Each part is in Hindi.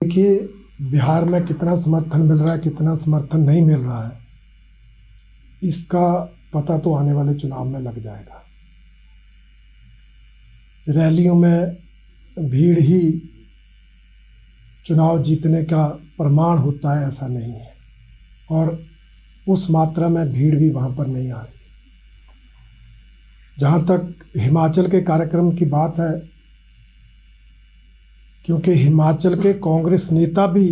देखिए, बिहार में कितना समर्थन मिल रहा है, कितना समर्थन नहीं मिल रहा है, इसका पता तो आने वाले चुनाव में लग जाएगा। रैलियों में भीड़ ही चुनाव जीतने का प्रमाण होता है, ऐसा नहीं है। और उस मात्रा में भीड़ भी वहाँ पर नहीं आ रही। जहाँ तक हिमाचल के कार्यक्रम की बात है, क्योंकि हिमाचल के कांग्रेस नेता भी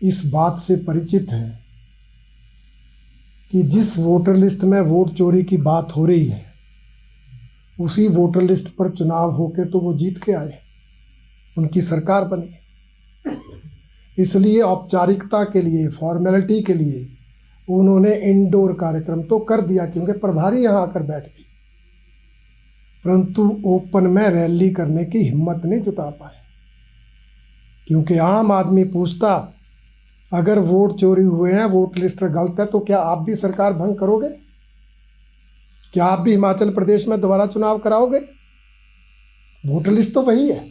इस बात से परिचित हैं कि जिस वोटर लिस्ट में वोट चोरी की बात हो रही है, उसी वोटर लिस्ट पर चुनाव होके तो वो जीत के आए, उनकी सरकार बनी। इसलिए औपचारिकता के लिए, फॉर्मेलिटी के लिए उन्होंने इंडोर कार्यक्रम तो कर दिया, क्योंकि प्रभारी यहाँ आकर बैठ गए, परंतु ओपन में रैली करने की हिम्मत नहीं जुटा पाए। क्योंकि आम आदमी पूछता, अगर वोट चोरी हुए हैं, वोट लिस्ट गलत है, तो क्या आप भी सरकार भंग करोगे? क्या आप भी हिमाचल प्रदेश में दोबारा चुनाव कराओगे? वोटर लिस्ट तो वही है।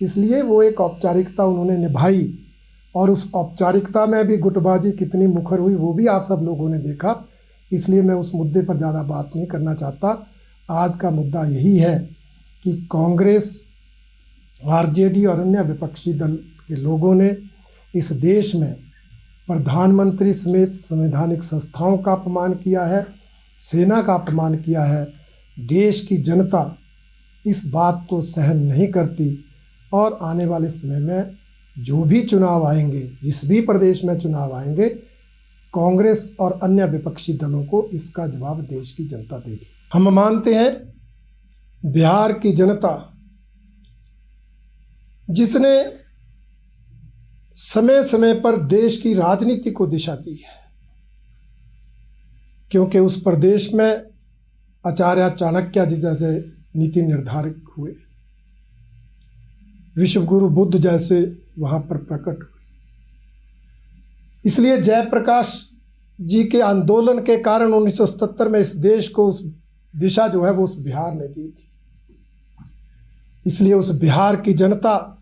इसलिए वो एक औपचारिकता उन्होंने निभाई, और उस औपचारिकता में भी गुटबाजी कितनी मुखर हुई वो भी आप सब लोगों ने देखा। इसलिए मैं उस मुद्दे पर ज़्यादा बात नहीं करना चाहता। आज का मुद्दा यही है कि कांग्रेस, आरजेडी और अन्य विपक्षी दल के लोगों ने इस देश में प्रधानमंत्री समेत संवैधानिक संस्थाओं का अपमान किया है, सेना का अपमान किया है। देश की जनता इस बात को सहन नहीं करती, और आने वाले समय में जो भी चुनाव आएंगे, जिस भी प्रदेश में चुनाव आएंगे, कांग्रेस और अन्य विपक्षी दलों को इसका जवाब देश की जनता देगी। हम मानते हैं बिहार की जनता, जिसने समय समय पर देश की राजनीति को दिशा दी है, क्योंकि उस प्रदेश में आचार्य चाणक्य जी जैसे नीति निर्धारक हुए, विश्व गुरु बुद्ध जैसे वहाँ पर प्रकट हुए। इसलिए जयप्रकाश जी के आंदोलन के कारण 1977 में इस देश को उस दिशा जो है वो उस बिहार ने दी थी। इसलिए उस बिहार की जनता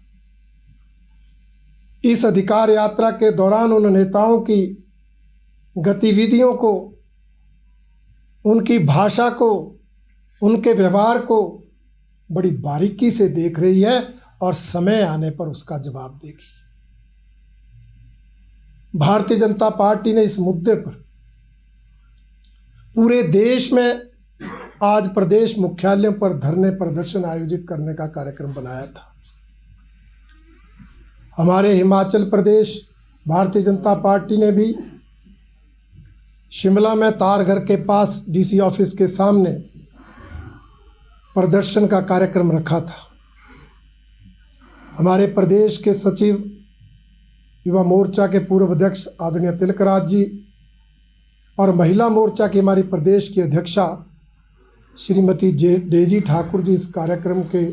इस अधिकार यात्रा के दौरान उन नेताओं की गतिविधियों को, उनकी भाषा को, उनके व्यवहार को बड़ी बारीकी से देख रही है, और समय आने पर उसका जवाब देगी। भारतीय जनता पार्टी ने इस मुद्दे पर पूरे देश में आज प्रदेश मुख्यालयों पर धरने प्रदर्शन आयोजित करने का कार्यक्रम बनाया था। हमारे हिमाचल प्रदेश भारतीय जनता पार्टी ने भी शिमला में तारघर के पास डीसी ऑफिस के सामने प्रदर्शन का कार्यक्रम रखा था। हमारे प्रदेश के सचिव, युवा मोर्चा के पूर्व अध्यक्ष आदरणीय तिलकराज जी, और महिला मोर्चा की हमारी प्रदेश की अध्यक्षा श्रीमती डेजी ठाकुर जी इस कार्यक्रम के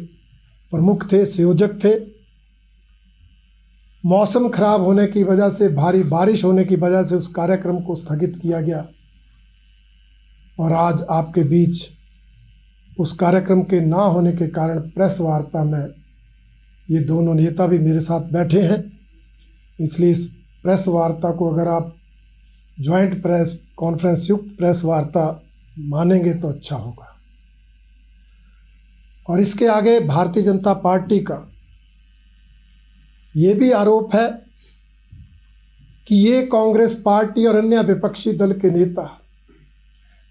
प्रमुख थे, संयोजक थे। मौसम खराब होने की वजह से, भारी बारिश होने की वजह से उस कार्यक्रम को स्थगित किया गया, और आज आपके बीच उस कार्यक्रम के ना होने के कारण प्रेस वार्ता में ये दोनों नेता भी मेरे साथ बैठे हैं। इसलिए इस प्रेस वार्ता को अगर आप ज्वाइंट प्रेस कॉन्फ्रेंस युक्त प्रेस वार्ता मानेंगे तो अच्छा होगा। और इसके आगे भारतीय जनता पार्टी का ये भी आरोप है कि ये कांग्रेस पार्टी और अन्य विपक्षी दल के नेता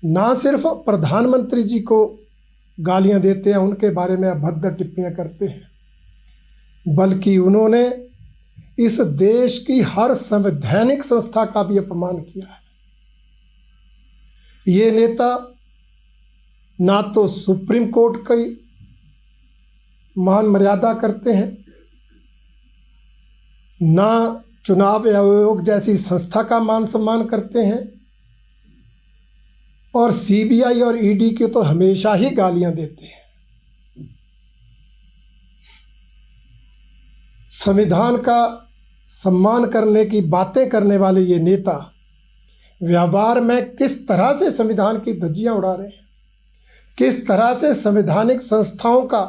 ना सिर्फ प्रधानमंत्री जी को गालियां देते हैं, उनके बारे में अभद्र टिप्पणियां करते हैं, बल्कि उन्होंने इस देश की हर संवैधानिक संस्था का भी अपमान किया है। ये नेता ना तो सुप्रीम कोर्ट की मान मर्यादा करते हैं, ना चुनाव आयोग जैसी संस्था का मान सम्मान करते हैं, और सीबीआई और ईडी की तो हमेशा ही गालियां देते हैं। संविधान का सम्मान करने की बातें करने वाले ये नेता व्यवहार में किस तरह से संविधान की धज्जियां उड़ा रहे हैं, किस तरह से संवैधानिक संस्थाओं का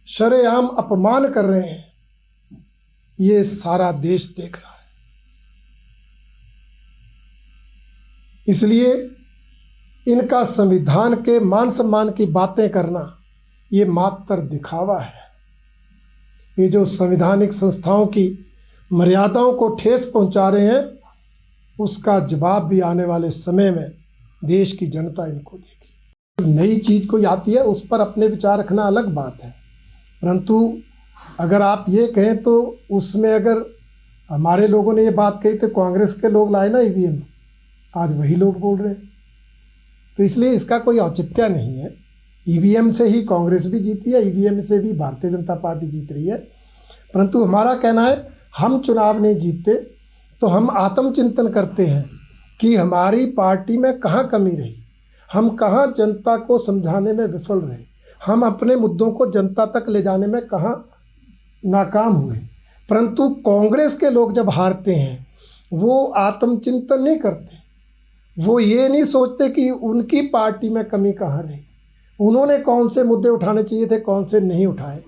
शरेआम अपमान कर रहे हैं, ये सारा देश देख रहा है। इसलिए इनका संविधान के मान सम्मान की बातें करना ये मात्र दिखावा है। ये जो संवैधानिक संस्थाओं की मर्यादाओं को ठेस पहुंचा रहे हैं, उसका जवाब भी आने वाले समय में देश की जनता इनको देगी। नई चीज़ कोई आती है उस पर अपने विचार रखना अलग बात है, परंतु अगर आप ये कहें तो उसमें अगर हमारे लोगों ने ये बात कही तो कांग्रेस के लोग लाए ना ईवीएम, आज वही लोग बोल रहे हैं। तो इसलिए इसका कोई औचित्य नहीं है। ईवीएम से ही कांग्रेस भी जीती है, ईवीएम से भी भारतीय जनता पार्टी जीत रही है, परंतु हमारा कहना है हम चुनाव नहीं जीतते तो हम आत्मचिंतन करते हैं कि हमारी पार्टी में कहाँ कमी रही, हम कहाँ जनता को समझाने में विफल रहे, हम अपने मुद्दों को जनता तक ले जाने में कहाँ नाकाम हुए। परंतु कांग्रेस के लोग जब हारते हैं वो आत्मचिंतन नहीं करते, वो ये नहीं सोचते कि उनकी पार्टी में कमी कहाँ रही, उन्होंने कौन से मुद्दे उठाने चाहिए थे, कौन से नहीं उठाए।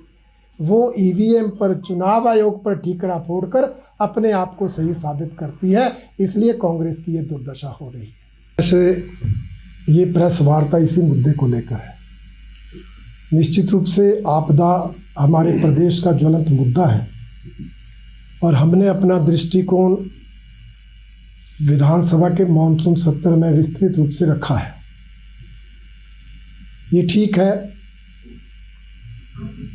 वो ईवीएम पर, चुनाव आयोग पर ठीकरा फोड़कर अपने आप को सही साबित करती है। इसलिए कांग्रेस की ये दुर्दशा हो रही है। जैसे ये प्रेस वार्ता इसी मुद्दे को लेकर है। निश्चित रूप से आपदा हमारे प्रदेश का ज्वलंत मुद्दा है और हमने अपना दृष्टिकोण विधानसभा के मानसून सत्र में विस्तृत रूप से रखा है। ये ठीक है,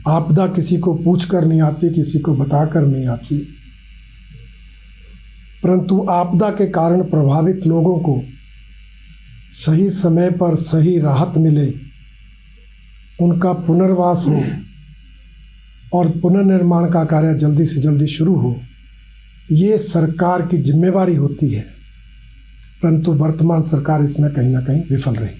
आपदा किसी को पूछ कर नहीं आती, किसी को बता कर नहीं आती, परंतु आपदा के कारण प्रभावित लोगों को सही समय पर सही राहत मिले, उनका पुनर्वास हो और पुनर्निर्माण का कार्य जल्दी से जल्दी शुरू हो, ये सरकार की जिम्मेवारी होती है। परंतु वर्तमान सरकार इसमें कहीं ना कहीं विफल रही।